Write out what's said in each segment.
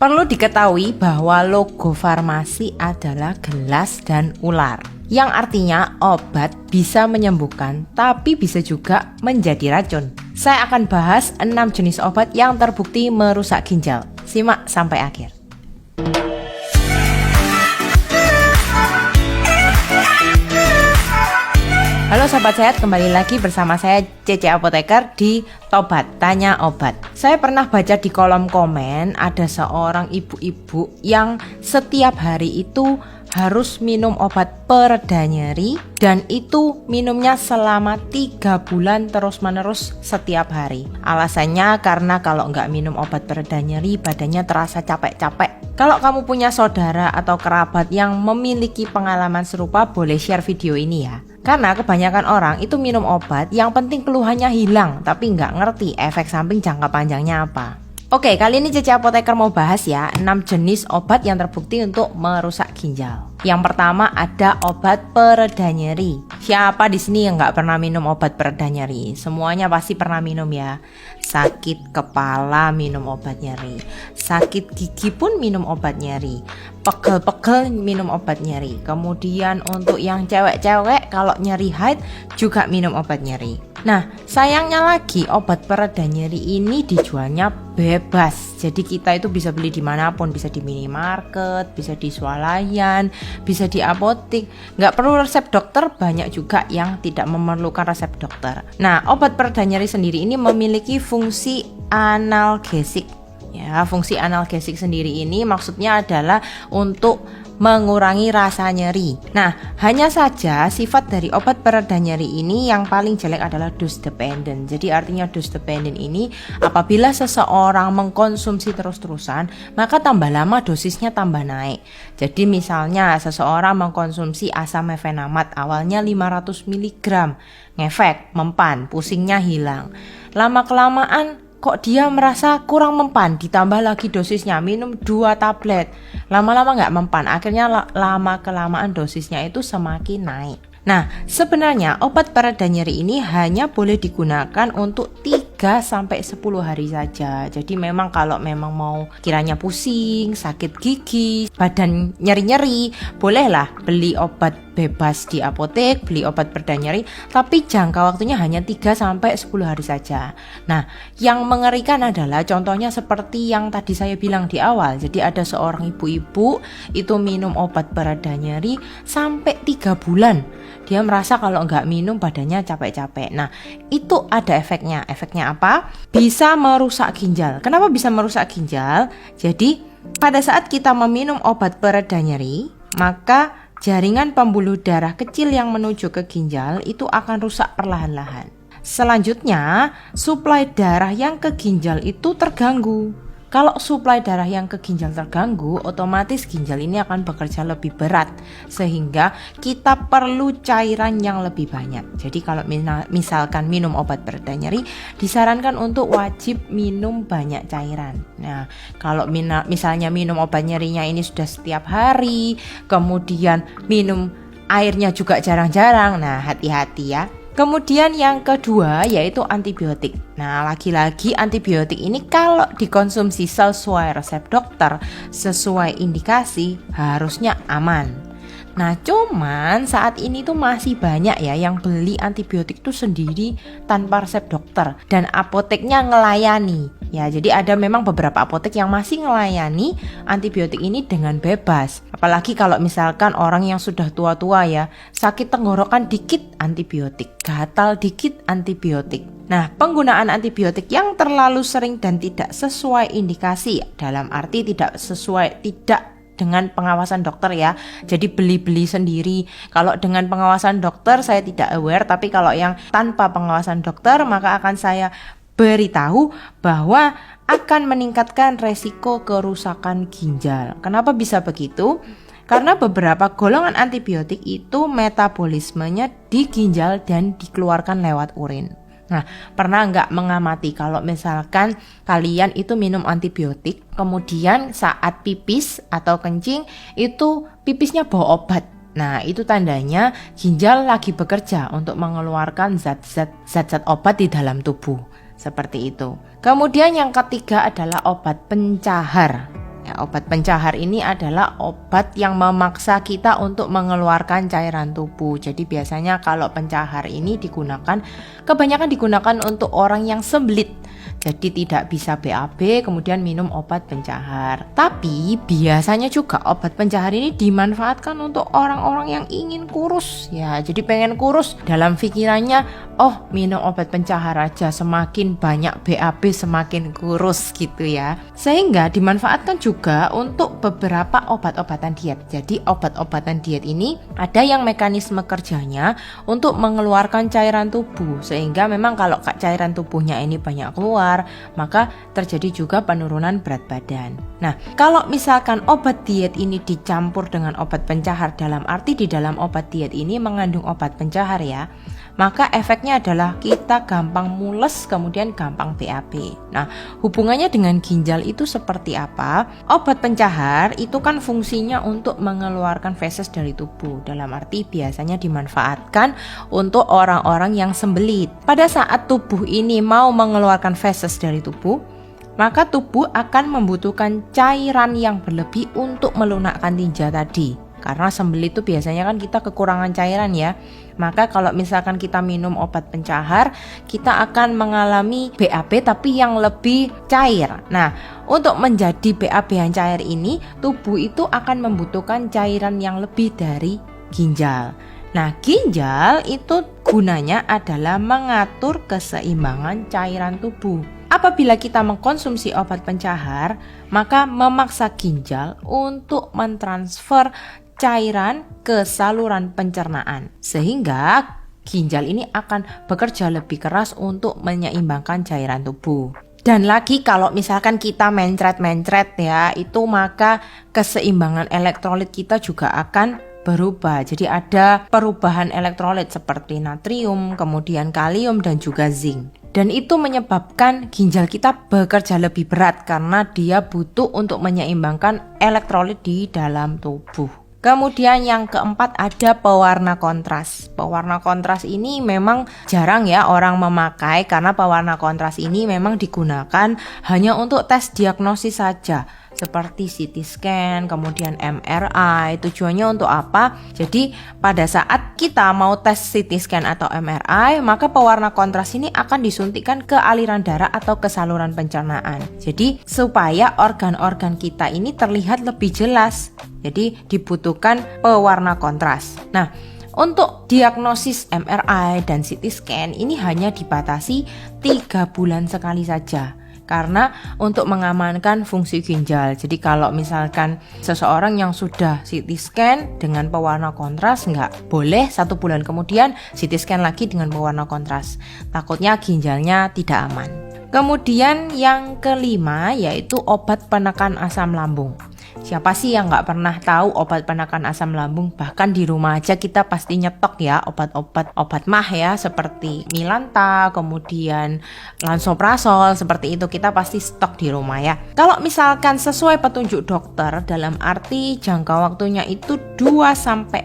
Perlu diketahui bahwa logo farmasi adalah gelas dan ular, yang artinya obat bisa menyembuhkan tapi bisa juga menjadi racun. Saya akan bahas 6 jenis obat yang terbukti merusak ginjal. Simak sampai akhir. Halo sahabat sehat, kembali lagi bersama saya Cece Apoteker di Tobat Tanya Obat. Saya pernah baca di kolom komen ada seorang ibu-ibu yang setiap hari itu harus minum obat pereda nyeri, dan itu minumnya selama 3 bulan terus-menerus setiap hari. Alasannya karena kalau nggak minum obat pereda nyeri badannya terasa capek-capek. Kalau kamu punya saudara atau kerabat yang memiliki pengalaman serupa, boleh share video ini ya. Karena kebanyakan orang itu minum obat yang penting keluhannya hilang, tapi nggak ngerti efek samping jangka panjangnya apa. Oke, kali ini Cece Apoteker mau bahas ya 6 jenis obat yang terbukti untuk merusak ginjal. Yang pertama ada obat pereda nyeri. Siapa di sini yang nggak pernah minum obat pereda nyeri? Semuanya pasti pernah minum ya. Sakit kepala minum obat nyeri, sakit gigi pun minum obat nyeri, pegel-pegel minum obat nyeri. Kemudian untuk yang cewek-cewek kalau nyeri haid juga minum obat nyeri. Nah, sayangnya lagi obat pereda nyeri ini dijualnya bebas. Jadi kita itu bisa beli dimanapun, bisa di minimarket, bisa di swalayan, bisa di apotek. Nggak perlu resep dokter, banyak juga yang tidak memerlukan resep dokter. Nah, obat pereda nyeri sendiri ini memiliki fungsi analgesik. Ya, fungsi analgesik sendiri ini maksudnya adalah untuk mengurangi rasa nyeri. Nah, hanya saja sifat dari obat pereda nyeri ini yang paling jelek adalah dose dependent. Jadi artinya dose dependent ini apabila seseorang mengkonsumsi terus-terusan, maka tambah lama dosisnya tambah naik. Jadi misalnya seseorang mengkonsumsi asam mefenamat awalnya 500 mg, ngefek, mempan, pusingnya hilang. Lama-kelamaan kok dia merasa kurang mempan, ditambah lagi dosisnya, minum 2 tablet, lama-lama nggak mempan, akhirnya lama-kelamaan dosisnya itu semakin naik. Nah, sebenarnya obat pereda nyeri ini hanya boleh digunakan untuk 3-10 hari saja. Jadi memang kalau memang mau kiranya pusing, sakit gigi, badan nyeri-nyeri, bolehlah beli obat bebas di apotek, beli obat pereda nyeri, tapi jangka waktunya hanya 3-10 hari saja. Nah, yang mengerikan adalah contohnya seperti yang tadi saya bilang di awal. Jadi ada seorang ibu-ibu itu minum obat pereda nyeri sampai 3 bulan. Dia merasa kalau nggak minum badannya capek-capek. Nah, itu ada efeknya. Efeknya apa? Bisa merusak ginjal. Kenapa bisa merusak ginjal? Jadi, pada saat kita meminum obat pereda nyeri, maka jaringan pembuluh darah kecil yang menuju ke ginjal itu akan rusak perlahan-lahan. Selanjutnya, suplai darah yang ke ginjal itu terganggu. Kalau suplai darah yang ke ginjal terganggu, otomatis ginjal ini akan bekerja lebih berat, sehingga kita perlu cairan yang lebih banyak. Jadi kalau misalkan minum obat pereda nyeri, disarankan untuk wajib minum banyak cairan. Nah, kalau misalnya minum obat nyerinya ini sudah setiap hari, kemudian minum airnya juga jarang-jarang, nah hati-hati ya. Kemudian yang kedua yaitu antibiotik. Nah, lagi-lagi antibiotik ini kalau dikonsumsi sesuai resep dokter, sesuai indikasi, harusnya aman. Nah, cuman saat ini tuh masih banyak ya yang beli antibiotik tuh sendiri tanpa resep dokter, dan apoteknya ngelayani. Ya, jadi ada memang beberapa apotek yang masih ngelayani antibiotik ini dengan bebas. Apalagi kalau misalkan orang yang sudah tua-tua ya, sakit tenggorokan dikit antibiotik, gatal dikit antibiotik. Nah, penggunaan antibiotik yang terlalu sering dan tidak sesuai indikasi, dalam arti tidak dengan pengawasan dokter ya. Jadi beli-beli sendiri. Kalau dengan pengawasan dokter saya tidak aware, tapi kalau yang tanpa pengawasan dokter maka akan saya beritahu bahwa akan meningkatkan resiko kerusakan ginjal. Kenapa bisa begitu? Karena beberapa golongan antibiotik itu metabolismenya di ginjal dan dikeluarkan lewat urin. Nah, pernah nggak mengamati kalau misalkan kalian itu minum antibiotik, kemudian saat pipis atau kencing itu pipisnya bau obat. Nah, itu tandanya ginjal lagi bekerja untuk mengeluarkan zat-zat obat di dalam tubuh. Seperti itu. Kemudian yang ketiga adalah obat pencahar. Ya, obat pencahar ini adalah obat yang memaksa kita untuk mengeluarkan cairan tubuh. Jadi biasanya kalau pencahar ini kebanyakan digunakan untuk orang yang sembelit. Jadi tidak bisa BAB kemudian minum obat pencahar. Tapi biasanya juga obat pencahar ini dimanfaatkan untuk orang-orang yang ingin kurus. Ya, jadi pengen kurus, dalam pikirannya, oh minum obat pencahar aja, semakin banyak BAB semakin kurus gitu ya. Sehingga dimanfaatkan juga untuk beberapa obat-obatan diet. Jadi obat-obatan diet ini ada yang mekanisme kerjanya untuk mengeluarkan cairan tubuh. Sehingga memang kalau cairan tubuhnya ini banyak keluar, maka terjadi juga penurunan berat badan. Nah, kalau misalkan obat diet ini dicampur dengan obat pencahar, dalam arti di dalam obat diet ini mengandung obat pencahar ya, maka efeknya adalah kita gampang mules kemudian gampang BAB. Nah, hubungannya dengan ginjal itu seperti apa? Obat pencahar itu kan fungsinya untuk mengeluarkan feses dari tubuh. Dalam arti biasanya dimanfaatkan untuk orang-orang yang sembelit. Pada saat tubuh ini mau mengeluarkan feses dari tubuh, maka tubuh akan membutuhkan cairan yang berlebih untuk melunakkan tinja tadi. Karena sembelit itu biasanya kan kita kekurangan cairan ya. Maka kalau misalkan kita minum obat pencahar, kita akan mengalami BAB tapi yang lebih cair. Nah, untuk menjadi BAB yang cair ini, tubuh itu akan membutuhkan cairan yang lebih dari ginjal. Nah, ginjal itu gunanya adalah mengatur keseimbangan cairan tubuh. Apabila kita mengkonsumsi obat pencahar, maka memaksa ginjal untuk mentransfer cairan ke saluran pencernaan, sehingga ginjal ini akan bekerja lebih keras untuk menyeimbangkan cairan tubuh. Dan lagi kalau misalkan kita mencret-mencret ya, itu maka keseimbangan elektrolit kita juga akan berubah. Jadi ada perubahan elektrolit seperti natrium, kemudian kalium dan juga zinc. Dan itu menyebabkan ginjal kita bekerja lebih berat karena dia butuh untuk menyeimbangkan elektrolit di dalam tubuh. Kemudian yang keempat ada pewarna kontras. Pewarna kontras ini memang jarang ya orang memakai karena pewarna kontras ini memang digunakan hanya untuk tes diagnosis saja. Seperti CT scan, kemudian MRI. Tujuannya untuk apa? Jadi pada saat kita mau tes CT scan atau MRI, maka pewarna kontras ini akan disuntikkan ke aliran darah atau ke saluran pencernaan. Jadi supaya organ-organ kita ini terlihat lebih jelas. Jadi dibutuhkan pewarna kontras. Nah, untuk diagnosis MRI dan CT scan ini hanya dibatasi 3 bulan sekali saja. Karena untuk mengamankan fungsi ginjal. Jadi kalau misalkan seseorang yang sudah CT scan dengan pewarna kontras, nggak boleh 1 bulan kemudian CT scan lagi dengan pewarna kontras. Takutnya ginjalnya tidak aman. Kemudian yang kelima yaitu obat penekan asam lambung. Siapa sih yang nggak pernah tahu obat penekan asam lambung? Bahkan di rumah aja kita pasti nyetok ya obat mah ya, seperti Milanta, kemudian Lansoprazol, seperti itu kita pasti stok di rumah ya. Kalau misalkan sesuai petunjuk dokter, dalam arti jangka waktunya itu 2-4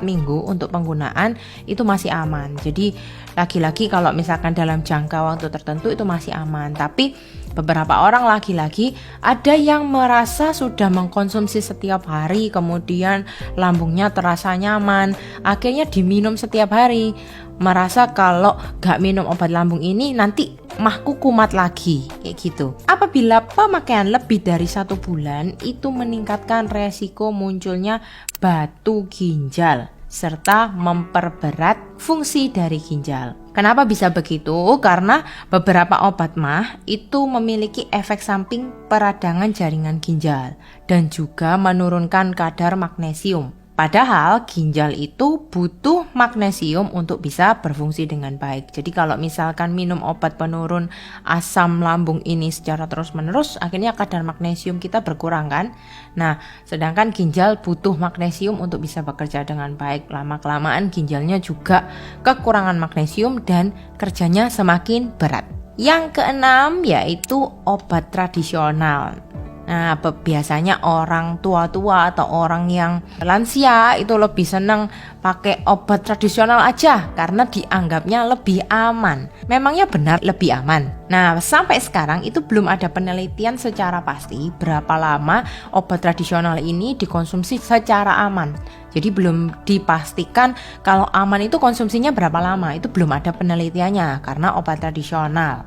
minggu untuk penggunaan, itu masih aman. Jadi lagi-lagi kalau misalkan dalam jangka waktu tertentu itu masih aman. Tapi beberapa orang lagi-lagi ada yang merasa sudah mengkonsumsi setiap hari, kemudian lambungnya terasa nyaman, akhirnya diminum setiap hari, merasa kalau gak minum obat lambung ini nanti mahku kumat lagi, kayak gitu. Apabila pemakaian lebih dari 1 bulan, itu meningkatkan resiko munculnya batu ginjal serta memperberat fungsi dari ginjal. Kenapa bisa begitu? Karena beberapa obat mah itu memiliki efek samping peradangan jaringan ginjal dan juga menurunkan kadar magnesium. Padahal ginjal itu butuh magnesium untuk bisa berfungsi dengan baik. Jadi kalau misalkan minum obat penurun asam lambung ini secara terus-menerus, akhirnya kadar magnesium kita berkurang kan? Nah, sedangkan ginjal butuh magnesium untuk bisa bekerja dengan baik. Lama-kelamaan ginjalnya juga kekurangan magnesium dan kerjanya semakin berat. Yang keenam yaitu obat tradisional. Nah, biasanya orang tua-tua atau orang yang lansia itu lebih senang pakai obat tradisional aja karena dianggapnya lebih aman. Memangnya benar lebih aman? Nah, sampai sekarang itu belum ada penelitian secara pasti berapa lama obat tradisional ini dikonsumsi secara aman. Jadi belum dipastikan kalau aman itu konsumsinya berapa lama. Itu belum ada penelitiannya karena obat tradisional.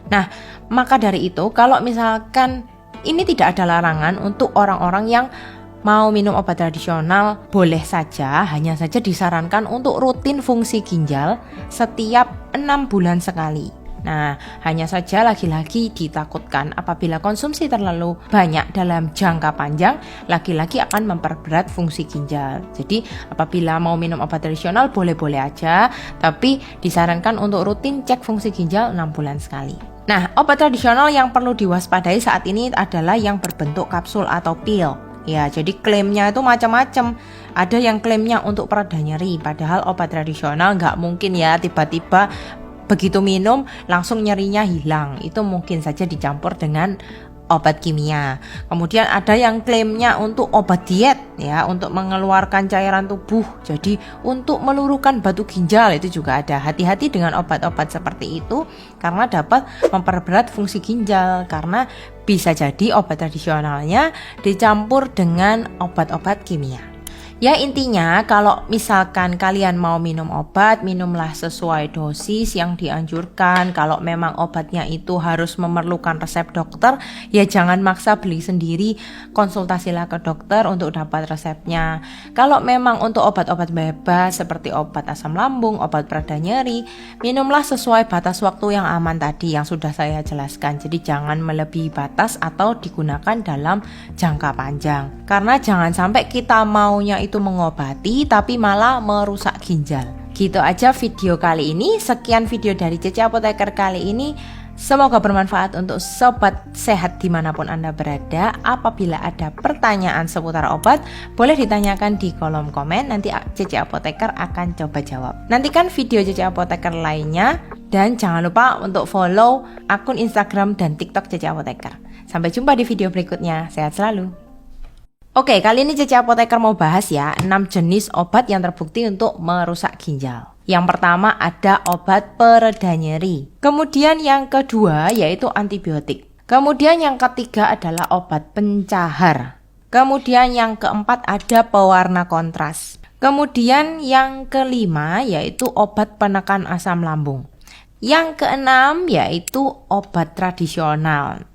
Nah, maka dari itu kalau misalkan ini tidak ada larangan untuk orang-orang yang mau minum obat tradisional, boleh saja, hanya saja disarankan untuk rutin fungsi ginjal setiap 6 bulan sekali. Nah, hanya saja lagi-lagi ditakutkan apabila konsumsi terlalu banyak dalam jangka panjang, lagi-lagi akan memperberat fungsi ginjal. Jadi, apabila mau minum obat tradisional boleh-boleh aja, tapi disarankan untuk rutin cek fungsi ginjal 6 bulan sekali. Nah, obat tradisional yang perlu diwaspadai saat ini adalah yang berbentuk kapsul atau pil. Ya, jadi klaimnya itu macam-macam. Ada yang klaimnya untuk pereda nyeri, padahal obat tradisional nggak mungkin ya tiba-tiba begitu minum langsung nyerinya hilang. Itu mungkin saja dicampur dengan obat kimia. Kemudian ada yang klaimnya untuk obat diet ya, untuk mengeluarkan cairan tubuh. Jadi untuk meluruhkan batu ginjal itu juga ada. Hati-hati dengan obat-obat seperti itu karena dapat memperberat fungsi ginjal karena bisa jadi obat tradisionalnya dicampur dengan obat-obat kimia. Ya intinya kalau misalkan kalian mau minum obat, minumlah sesuai dosis yang dianjurkan. Kalau memang obatnya itu harus memerlukan resep dokter, ya jangan maksa beli sendiri, konsultasilah ke dokter untuk dapat resepnya. Kalau memang untuk obat-obat bebas seperti obat asam lambung, obat pereda nyeri, minumlah sesuai batas waktu yang aman tadi yang sudah saya jelaskan. Jadi jangan melebihi batas atau digunakan dalam jangka panjang. Karena jangan sampai kita maunya itu mengobati tapi malah merusak ginjal. Gitu aja video kali ini. Sekian video dari Cece Apoteker kali ini. Semoga bermanfaat untuk sobat sehat dimanapun Anda berada. Apabila ada pertanyaan seputar obat, boleh ditanyakan di kolom komen. Nanti Cece Apoteker akan coba jawab. Nantikan video Cece Apoteker lainnya. Dan jangan lupa untuk follow akun Instagram dan TikTok Cece Apoteker. Sampai jumpa di video berikutnya. Sehat selalu. Oke, kali ini Cece Apoteker mau bahas ya 6 jenis obat yang terbukti untuk merusak ginjal. Yang pertama ada obat pereda nyeri. Kemudian yang kedua yaitu antibiotik. Kemudian yang ketiga adalah obat pencahar. Kemudian yang keempat ada pewarna kontras. Kemudian yang kelima yaitu obat penekan asam lambung. Yang keenam yaitu obat tradisional.